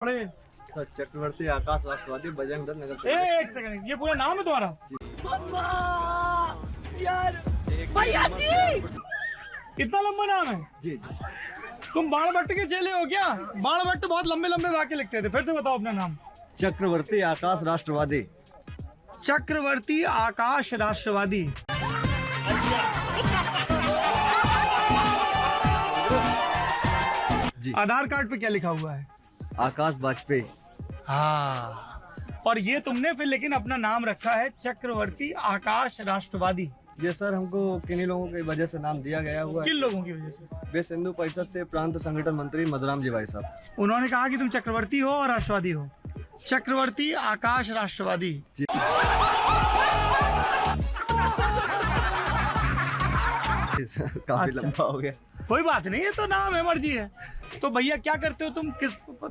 पड़े। चक्रवर्ती आकाश राष्ट्रवादी बजरंग दल नगर। एक सेकंड, ये पूरा नाम है तुम्हारा? यार भैया जी, इतना लंबा नाम है? जी। तुम बाणभट्ट के चेले हो क्या? बाणभट्ट बहुत लंबे लंबे वाक्य लिखते थे। फिर से बताओ अपना नाम। चक्रवर्ती आकाश राष्ट्रवादी। चक्रवर्ती आकाश राष्ट्रवादी। जी। आधार कार्ड पे क्या लिखा हुआ है? आकाश वाजपेयी। हाँ, और ये तुमने फिर लेकिन अपना नाम रखा है चक्रवर्ती आकाश राष्ट्रवादी। ये सर हमको किन्हीं लोगों की वजह से नाम दिया गया हुआ है। किन लोगों की वजह से? वे सिंधु परिषद से प्रांत संगठन मंत्री मधुराम जी भाई साहब। उन्होंने कहा कि तुम चक्रवर्ती हो और राष्ट्रवादी हो। चक्रवर्ती आकाश राष्ट्रवादी। जी। काफी लंबा हो गया। कोई बात नहीं, ये तो नाम है, मर्जी है। तो भैया क्या करते हो तुम?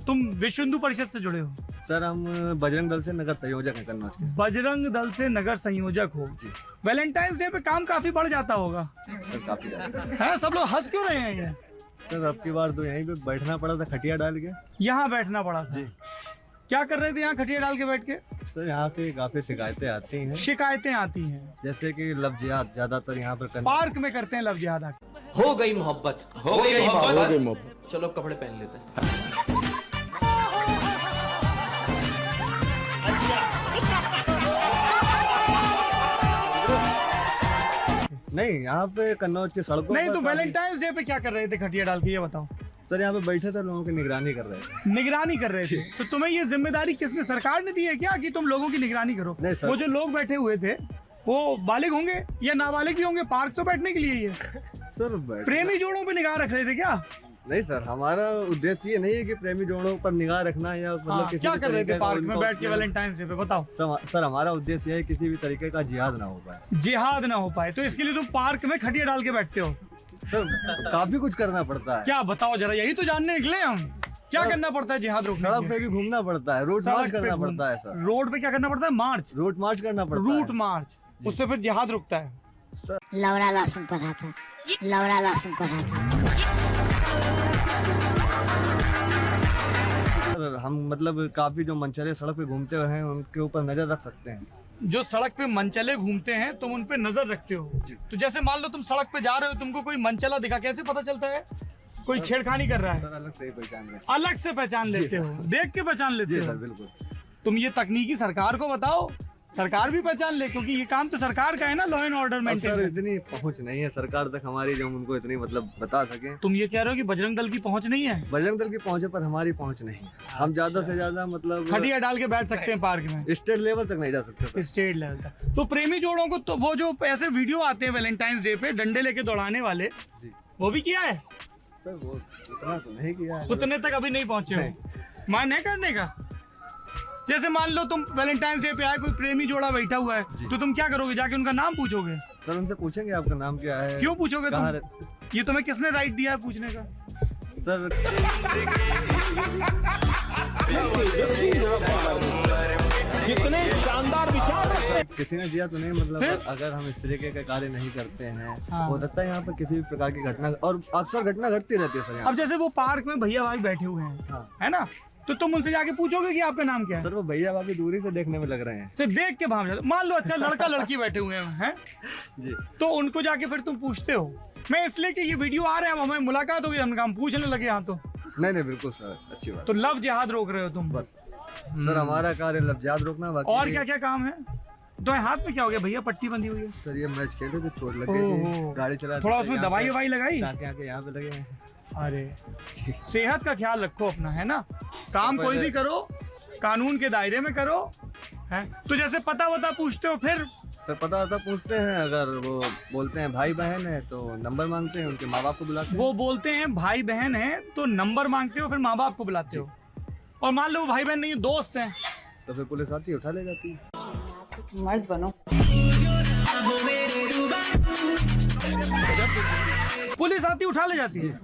तुम विश्व हिंदू परिषद से जुड़े हो? सर हम बजरंग दल से नगर संयोजक हैं कन्नौज के। बजरंग दल से नगर संयोजक हो जी। वैलेंटाइंस डे पे काम काफी बढ़ जाता होगा। सर काफी ज्यादा है। सब लोग हंस क्यों रहे हैं ये? सर अब की बार तो यहीं पे बैठना पड़ा था, खटिया डाल के। यहाँ बैठना पड़ा था? जी। क्या कर रहे थे यहाँ खटिया डाल के बैठ के? सर यहाँ पे काफी शिकायतें आती हैं। शिकायतें आती हैं जैसे कि लव जिहाद ज्यादातर यहाँ पर पार्क में करते हैं। लव जिहाद हो गई मोहब्बत, हो गई मोहब्बत। चलो कपड़े पहन लेते हैं। नहीं, यहाँ पे कन्नौज के सड़कों नहीं। पर तो वैलेंटाइंस डे पे क्या कर रहे थे खटिया डाल के, ये बताओ। सर यहाँ पे बैठे थे, लोगों की निगरानी कर रहे थे। निगरानी कर रहे थे? तो तुम्हें ये जिम्मेदारी किसने, सरकार ने दी है क्या कि तुम लोगों की निगरानी करो? नहीं सर। वो जो लोग बैठे हुए थे वो बालिग होंगे या नाबालिग भी होंगे? पार्क तो बैठने के लिए ही है। सर प्रेमी जोड़ों पे निगाह रख रहे थे क्या? नहीं सर, हमारा उद्देश्य ये नहीं है कि प्रेमी जोड़ों पर निगाह रखना या मतलब किसी क्या भी कर रहे थे तरीके का पार्क में उनको- बैठ के वैलेंटाइंस डे पे, बताओ। सर हमारा उद्देश्य है किसी भी तरीके का जिहाद ना हो पाए। जिहाद ना हो पाए, तो इसके लिए तुम पार्क में खटिया डाल के बैठते हो? सर काफी कुछ करना पड़ता है। क्या बताओ जरा, यही तो जानने निकले हम। क्या करना पड़ता है जिहाद रोकने सड़क के पे लिए? भी घूमना पड़ता है, रूट मार्च करना पड़ता है सर। रोड पे क्या करना पड़ता है? मार्च। रूट मार्च करना पड़ता है। रूट मार्च, उससे फिर जिहाद रुकता है। लवड़ा लहसुन पढ़ा था, लवड़ा लहसुन पढ़ा था। सर हम मतलब काफी जो मनचले सड़क पे घूमते हुए हैं उनके ऊपर नजर रख सकते हैं। जो सड़क पे मनचले घूमते हैं तुम उन पे नजर रखते हो? तो जैसे मान लो तुम सड़क पे जा रहे हो, तुमको कोई मनचला दिखा, कैसे पता चलता है कोई छेड़खानी कर रहा है? सर अलग से ही पहचान रहे हैं। अलग से पहचान लेते हो, देख के पहचान लेते जी हो? सर बिल्कुल। तुम ये तकनीकी सरकार को बताओ, सरकार भी पहचान ले, क्योंकि ये काम तो सरकार का है ना, लॉ एंड ऑर्डर अब मेंटेन। सर इतनी पहुंच नहीं है सरकार तक हमारी जो हम उनको इतनी मतलब बता सके। तुम ये कह रहे हो कि बजरंग दल की पहुंच नहीं है? बजरंग दल की पहुंचे पर हमारी पहुंच नहीं। हम ज्यादा से ज्यादा मतलब खटिया डाल के बैठ सकते हैं पार्क में, स्टेट लेवल तक नहीं जा सकते सर। स्टेट लेवल तक। तो प्रेमी जोड़ों को तो वो जो ऐसे वीडियो आते हैं वैलेंटाइंस डे पे डंडे लेके दौड़ाने वाले, जी। वो भी किया है? सर वो उतना तो नहीं किया है। उतने तक अभी नहीं पहुंचे हो मान है करने का? जैसे मान लो तुम वैलेंटाइंस डे पे आए, कोई प्रेमी जोड़ा बैठा हुआ है, तो तुम क्या करोगे? जाके उनका नाम पूछोगे? सर उनसे पूछेंगे आपका नाम क्या है। क्यों पूछोगे कहाँ तुम? ये तुम्हें किसने राइट दिया है पूछने का? सर कितने शानदार विचार। किसी ने दिया तो नहीं, मतलब फिर? अगर हम इस तरीके का कार्य नहीं करते हैं हाँ। हो सकता है यहाँ पर किसी भी प्रकार की घटना, और अक्सर घटना घटती रहती है सर यहाँ। अब जैसे वो पार्क में भैया भाई बैठे हुए हैं, हाँ। है ना, तो तुम उनसे जाके पूछोगे कि आपका नाम क्या है? सर वो भैया भाभी दूरी से देखने में लग रहे हैं। तो देख के भाग जाते। मान लो अच्छा लड़का लड़की बैठे हुए हैं, जी। तो उनको जाके फिर तुम पूछते हो? मैं इसलिए कि ये वीडियो आ रहे हैं, हमें मुलाकात होगी, हम पूछने लगे यहाँ तो। नहीं बिल्कुल सर, अच्छी बात। तो लव जिहाद रोक रहे हो तुम? बस सर हमारा कार्य लफ्ज़ याद रोकना। बाकी और क्या क्या काम है? तो हाथ में क्या हो गया भैया? पट्टी बंधी हुई है। सर ये मैच खेले थे, चोट लग गई ओहो। थी, गाड़ी चला थोड़ा उसमें दवाई ववाई लगाई? आके यहाँ पे लगे हैं। अरे सेहत का ख्याल रखो अपना, है ना। काम कोई भी करो कानून के दायरे में करो, है। तो जैसे पता वता पूछते हो फिर? तो पता पूछते हैं, अगर वो बोलते हैं भाई बहन है तो नंबर मांगते हैं, उनके माँ बाप को बुलाते हैं। वो बोलते हैं भाई बहन है तो नंबर मांगते हो, फिर माँ बाप को बुलाते हो। और मान लो भाई बहन नहीं, दोस्त हैं, तो फिर पुलिस आती है, उठा ले जाती है। मर्द बनो। पुलिस आती उठा ले जाती है।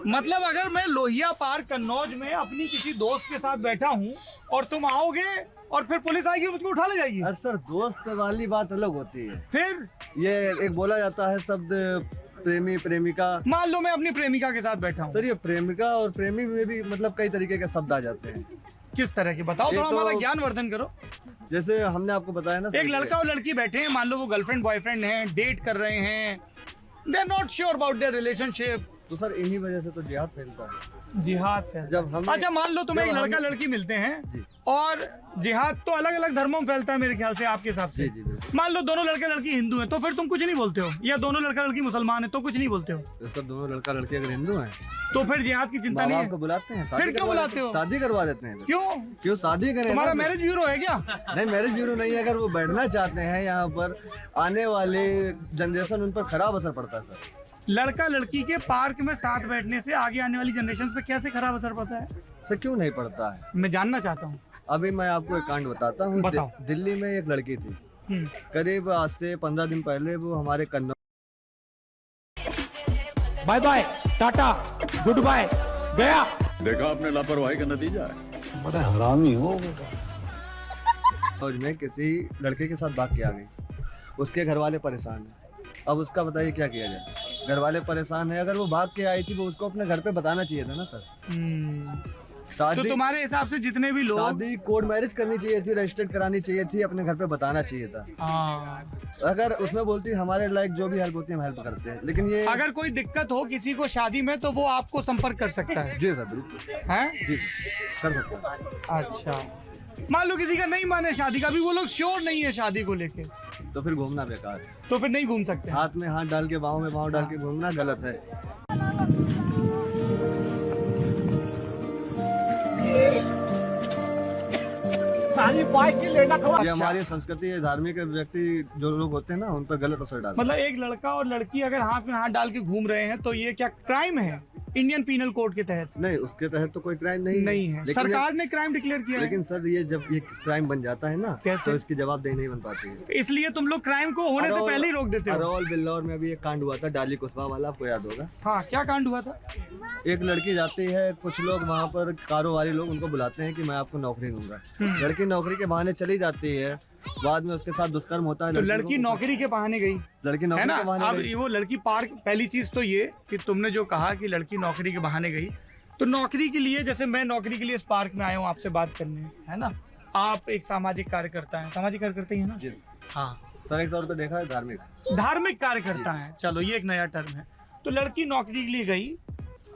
मतलब अगर मैं लोहिया पार्क कन्नौज में अपनी किसी दोस्त के साथ बैठा हूँ और तुम आओगे और फिर पुलिस आएगी मुझको उठा ले जाएगी? अरे सर दोस्त वाली बात अलग होती है। फिर ये एक बोला जाता है शब्द प्रेमी प्रेमिका। मान लो मैं अपनी प्रेमिका के साथ बैठा हूँ, सर ये प्रेमिका और प्रेमी में भी मतलब कई तरीके के शब्द आ जाते हैं। किस तरह की बताओ, एक थोड़ा तो- हमारा ज्ञान वर्धन करो। जैसे हमने आपको बताया ना सर, एक लड़का और लड़की बैठे हैं, मान लो वो गर्लफ्रेंड बॉयफ्रेंड हैं, डेट कर रहे हैं, they are not sure about their relationship. तो सर इन्हीं वजह से तो जिहाद फैलता है। जिहाद फैलता जब हम अच्छा मान लो तुम्हें एक लड़का लड़की मिलते हैं जी। और जिहाद तो अलग अलग धर्मों में फैलता है मेरे ख्याल से, आपके हिसाब से। जी जी बिल्कुल। मान लो दोनों लड़के लड़की हिंदू हैं तो फिर तुम कुछ नहीं बोलते हो, या दोनों लड़का लड़की मुसलमान है तो कुछ नहीं बोलते हो, तो सर दोनों लड़का लड़की अगर हिंदू हैं तो फिर जिहाद की चिंता माँ नहीं बाप है। को बुलाते हैं, फिर क्यों बुलाते हो? शादी करवा देते हैं। क्यों? क्यों शादी करें? तुम्हारा ना? मैरिज ब्यूरो है क्या? नहीं मैरिज ब्यूरो नहीं है। अगर वो बैठना चाहते हैं यहाँ पर, आने वाले जनरेशन उन पर खराब असर पड़ता है सर। लड़का लड़की के पार्क में साथ बैठने से आगे आने वाली जनरेशन पे कैसे खराब असर पड़ता है? सर क्यों नहीं पड़ता है? मैं जानना चाहता हूँ। अभी मैं आपको एक कांड बताता हूँ। बताओ। दिल्ली में एक लड़की थी, करीब आज से 15 दिन पहले वो हमारे Kannauj bye bye tata good bye गया। देखा आपने लापरवाही का नतीजा है। बड़ा हरामी हो। में किसी लड़के के साथ भाग के आ गई। उसके घर वाले परेशान हैं। अब उसका बताइए क्या किया जाए? घर वाले परेशान है। अगर वो भाग के आई थी वो उसको अपने घर पे बताना चाहिए था ना सर। तो शादी तुम्हारे हिसाब से जितने भी लोग शादी कोर्ट मैरिज करनी चाहिए थी, रजिस्टर्ड करानी चाहिए थी, अपने घर पे बताना चाहिए था। अगर उसमें बोलती हमारे लायक जो भी हेल्प होती है हम हेल्प करते हैं, लेकिन ये अगर कोई दिक्कत हो किसी को शादी में तो वो आपको संपर्क कर सकता है। जी सर बिल्कुल हैं? जी सर कर सकते हैं। अच्छा मान लो किसी का नहीं माने शादी का, भी वो लोग श्योर नहीं है शादी को लेके, तो फिर घूमना बेकार है। तो फिर नहीं घूम सकते। हाथ में हाथ डाल के बाहों में बाहों डाल के घूमना गलत है। सारी बाइक की लेना खबर। ये हमारी संस्कृति है। धार्मिक व्यक्ति जो लोग होते हैं ना उन पर गलत असर डालता है। मतलब एक लड़का और लड़की अगर हाथ में हाथ डाल के घूम रहे हैं तो ये क्या क्राइम है इंडियन पीनल कोड के तहत? नहीं उसके तहत तो कोई क्राइम नहीं है। लेकिन सरकार ने क्राइम डिक्लेयर किया है। लेकिन सर ये जब ये क्राइम बन जाता है ना कैसे? तो इसकी जवाबदेही नहीं बन पाती है। इसलिए तुम लोग क्राइम को होने से पहले ही रोक देते हो। अरौल बिल्लौर में अभी एक कांड हुआ था, डाली कुशवाहा वाला, आपको याद होगा। हाँ क्या कांड हुआ था? एक लड़की जाती है, कुछ लोग वहाँ पर कारोबारी लोग उनको बुलाते हैं कि मैं आपको नौकरी दूंगा। लड़की नौकरी के बहाने चली जाती है, बाद में उसके साथ दुष्कर्म होता है। तो लड़की नौकरी के बहाने गई, लड़की है नौकरी ना? के बहाने अब गई। वो लड़की पार्क, पहली चीज तो ये कि तुमने जो कहा कि लड़की नौकरी के बहाने गई, तो नौकरी के लिए, जैसे मैं नौकरी के लिए इस पार्क में आया हूँ आपसे बात करने, है ना? आप एक सामाजिक कार्यकर्ता हैं, सामाजिक कार्यकर्ता ही है ना? जी। हाँ सर एक तौर पे देखा है धार्मिक कार्यकर्ता है, चलो ये एक नया टर्म है। तो लड़की नौकरी के लिए गई,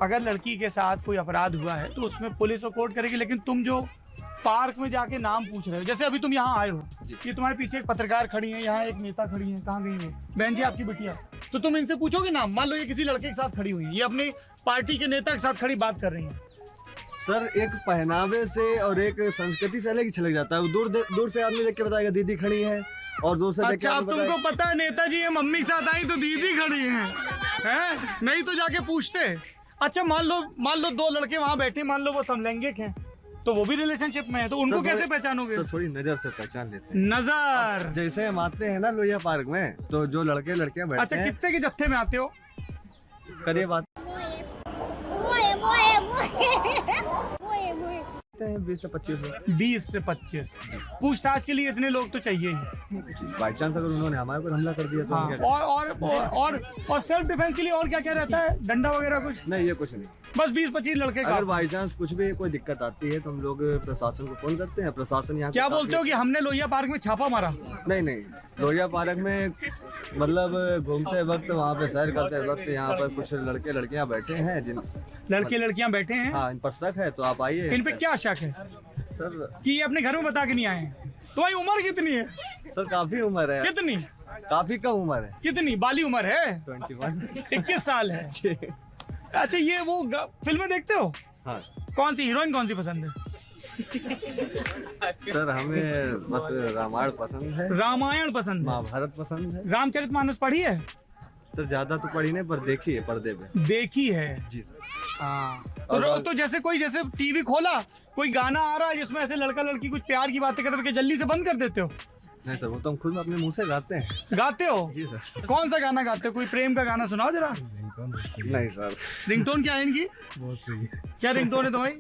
अगर लड़की के साथ कोई अपराध हुआ है तो उसमें पुलिस और कोर्ट करेगी, लेकिन तुम जो पार्क में जाके नाम पूछ रहे हो, जैसे अभी तुम यहाँ आए हो, ये तुम्हारे पीछे एक पत्रकार खड़ी है, यहाँ एक नेता खड़ी है, कहाँ गई हो? बहन जी आपकी बिटिया, तो तुम इनसे पूछोगे नाम? मान लो ये किसी लड़के के साथ खड़ी हुई है, ये अपनी पार्टी के नेता के साथ खड़ी बात कर रही है। सर एक पहनावे से और एक संस्कृति से अलग ही छलक जाता है। वो दूर से आदमी देख के बताएगा दीदी खड़ी है, और दूर से देख के अच्छा अब आदमी तुमको बताएगा- पता है नेताजी ये मम्मी के साथ आई तो दीदी खड़ी हैं, नहीं तो जाके पूछते। अच्छा मान लो दो लड़के वहाँ बैठे, मान लो वो समलैंगिक हैं, तो वो भी रिलेशनशिप में है, तो उनको सर, कैसे थोड़ी- पहचानोगे? सर थोड़ी नजर से पहचान लेते हैं। नजर। जैसे हम आते हैं ना लोहिया पार्क में, तो जो लड़के लड़कियां बैठते अच्छा हैं, कितने के जत्थे में आते हो? करीब आते हैं 20 से 25 लोग। 20 से 25। पूछताछ के लिए इतने लोग तो चाहिए ही। बाई चांस अगर उन्होंने हमारे पर हमला कर दिया तो हम हाँ, क्या और सेल्फ डिफेंस के लिए और क्या क्या रहता है? डंडा वगैरह कुछ? करें? नहीं ये कुछ नहीं। बस 20-25 लड़के का। अगर बाई चांस कुछ भी कोई दिक्कत आती है तो हम लोग प्रशासन को फोन करते हैं। प्रशासन यहाँ क्या बोलते हो कि हमने लोहिया पार्क में छापा मारा? नहीं लोहिया पार्क में मतलब घूमते वक्त, वहाँ पे सैर करते वक्त यहाँ पर कुछ लड़के लड़कियाँ बैठे हैं जिन लड़के लड़कियां बैठे हैं, हाँ इन पर शक है, तो आप आइए। इन पे क्या शक है सर कि ये अपने घर में बता के नहीं आए हैं? तुम्हारी उम्र कितनी है? सर काफी उम्र है, कितनी? काफी कम उम्र है। कितनी बाली उम्र है? 21। 21 साल है। अच्छा ये वो फिल्में देखते हो? हाँ कौन सी हीरोइन कौन सी पसंद है? सर हमें बस रामायण पसंद है, रामायण पसंद है। महाभारत पसंद है। रामचरितमानस पढ़ी है? सर ज्यादा तो पढ़ी नहीं, पर देखी है पर्दे पे। देखी है। जी सर। हाँ तो जैसे जैसे टीवी खोला, कोई गाना आ रहा है जिसमें ऐसे लड़का लड़की कुछ प्यार की बातें कर रहे, तो जल्दी से बंद कर देते हो? नहीं सर वो तो हम खुद अपने मुंह से गाते हैं। गाते हो? जी सर। कौन सा गाना गाते हो? कोई प्रेम का गाना सुनाओ जरा। नहीं सर। रिंगटोन क्या है इनकी? बहुत सही। क्या रिंगटोन है तुम्हारी?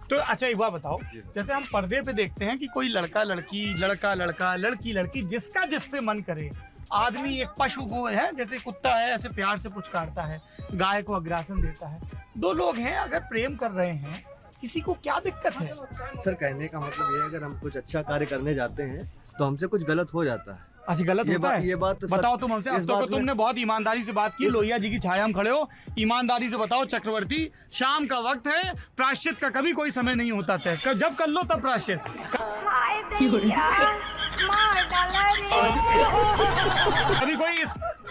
तो अच्छा एक बात बताओ, जैसे हम पर्दे पे देखते हैं कि कोई लड़का लड़की, लड़का लड़का, लड़की लड़की, जिसका जिससे मन करे आदमी एक पशु को है, जैसे कुत्ता है ऐसे प्यार से पुचकारता है, गाय को अग्रासन देता है। दो लोग हैं, अगर प्रेम कर रहे हैं, किसी को क्या दिक्कत है? सर कहने का मतलब ये है, अगर हम कुछ अच्छा कार्य करने जाते हैं तो हमसे कुछ गलत हो जाता है। अच्छा, गलत होता है? ये बात तो बताओ तुम हमसे। अब तो तुमने बहुत ईमानदारी से बात की, लोहिया जी की छाया में खड़े हो, ईमानदारी से बताओ चक्रवर्ती, शाम का वक्त है, प्रायश्चित का कभी कोई समय नहीं होता तय, जब कर लो तब प्रायश्चित। अभी कोई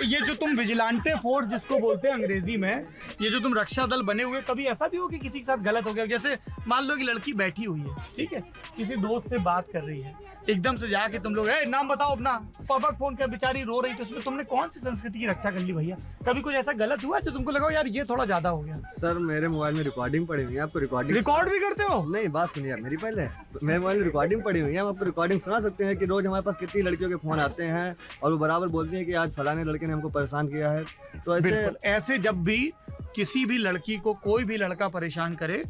ये जो तुम विजिलेंटे फोर्स जिसको बोलते हैं अंग्रेजी में, ये जो तुम रक्षा दल बने हुए, कभी ऐसा भी हो कि किसी के साथ गलत हो गया? जैसे मान लो कि लड़की बैठी हुई है, ठीक है, किसी दोस्त से बात कर रही है, एकदम से जाके तुम लोग नाम बताओ अपना, पापा फोन कर, बेचारी रो रही, तो उसमें तुमने कौन सी संस्कृति की रक्षा कर ली भैया? कभी कुछ ऐसा गलत हुआ जो तुमको लगा यार ये थोड़ा ज्यादा हो गया? सर मेरे मोबाइल में रिकॉर्डिंग पड़ी हुई है, आपको रिकॉर्ड भी करते हो? नहीं, बात सुनिए मेरी पहले। मेरे मोबाइल में रिकॉर्डिंग पड़ी हुई है, हम आपको रिकॉर्डिंग सुना सकते हैं कि रोज हमारे पास कितनी लड़कियों के फोन आते हैं और वो बराबर बोलती हैं कि आज फलाने लड़के ने हमको परेशान किया है। तो ऐसे जब भी किसी भी लड़की को कोई भी लड़का परेशान करे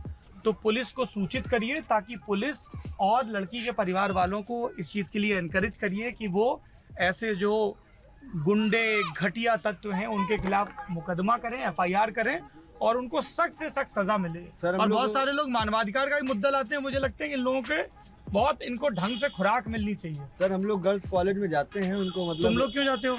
तो पुलिस को सूचित करिए, ताकि पुलिस और लड़की के परिवार वालों को इस चीज़ के लिए एनकरेज करिए कि वो ऐसे जो गुंडे घटिया तत्व हैं उनके खिलाफ मुकदमा करें, FIR करें और उनको सख्त से सख्त सजा मिले। और बहुत सारे लोग मानवाधिकार का भी मुद्दा लाते हैं, मुझे लगता है कि इन लोगों के बहुत इनको ढंग से खुराक मिलनी चाहिए। सर हम लोग गर्ल्स कॉलेज में जाते हैं, उनको मतलब। तुम लोग क्यों जाते हो?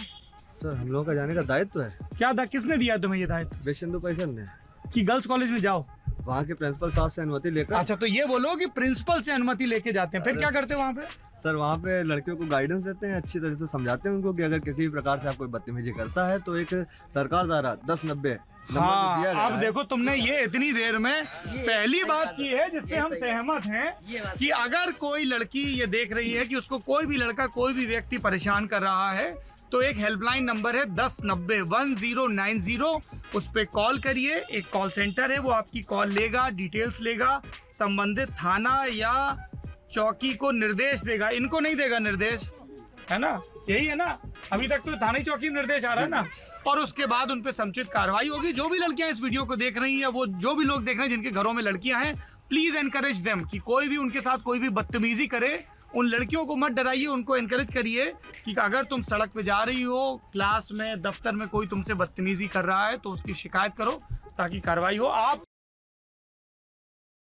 सर हम लोगों का जाने का दायित्व है। क्या किसने दिया तुम्हें ये दायित्व? विश्व हिंदू परिषद ने, कि गर्ल्स कॉलेज में जाओ, वहाँ के प्रिंसिपल साहब से अनुमति लेकर। अच्छा, तो ये बोलो कि प्रिंसिपल से अनुमति लेके जाते हैं, फिर क्या करते हो वहाँ पे? सर वहाँ पे लड़कियों को गाइडेंस देते हैं, अच्छी तरह से समझाते हैं उनको कि अगर किसी भी प्रकार से आप कोई बदतमीजी करता है तो एक सरकार द्वारा 1090 हाँ, अब देखो तुमने ये इतनी देर में पहली बात की है जिससे हम सहमत हैं कि अगर कोई लड़की ये देख रही है कि उसको कोई भी लड़का, कोई भी व्यक्ति परेशान कर रहा है, तो एक हेल्पलाइन नंबर है 1090 1090, उस पर कॉल करिए। एक कॉल सेंटर है, वो आपकी कॉल लेगा, डिटेल्स लेगा, संबंधित थाना या चौकी को निर्देश देगा। इनको नहीं देगा निर्देश, है ना? यही है ना? अभी तक तो थाने चौकी निर्देश आ रहा है ना? और उसके बाद उन पे समुचित कार्रवाई होगी। जो भी लड़कियां इस वीडियो को देख रही हैं, वो जो भी लोग देख रहे हैं जिनके घरों में लड़कियां हैं, प्लीज एनकरेज देम कि कोई भी उनके साथ कोई भी बदतमीजी करे, उन लड़कियों को मत डराइए, उनको एनकरेज करिए कि अगर तुम सड़क पे जा रही हो, क्लास में, दफ्तर में कोई तुमसे बदतमीजी कर रहा है तो उसकी शिकायत करो ताकि कार्रवाई हो। आप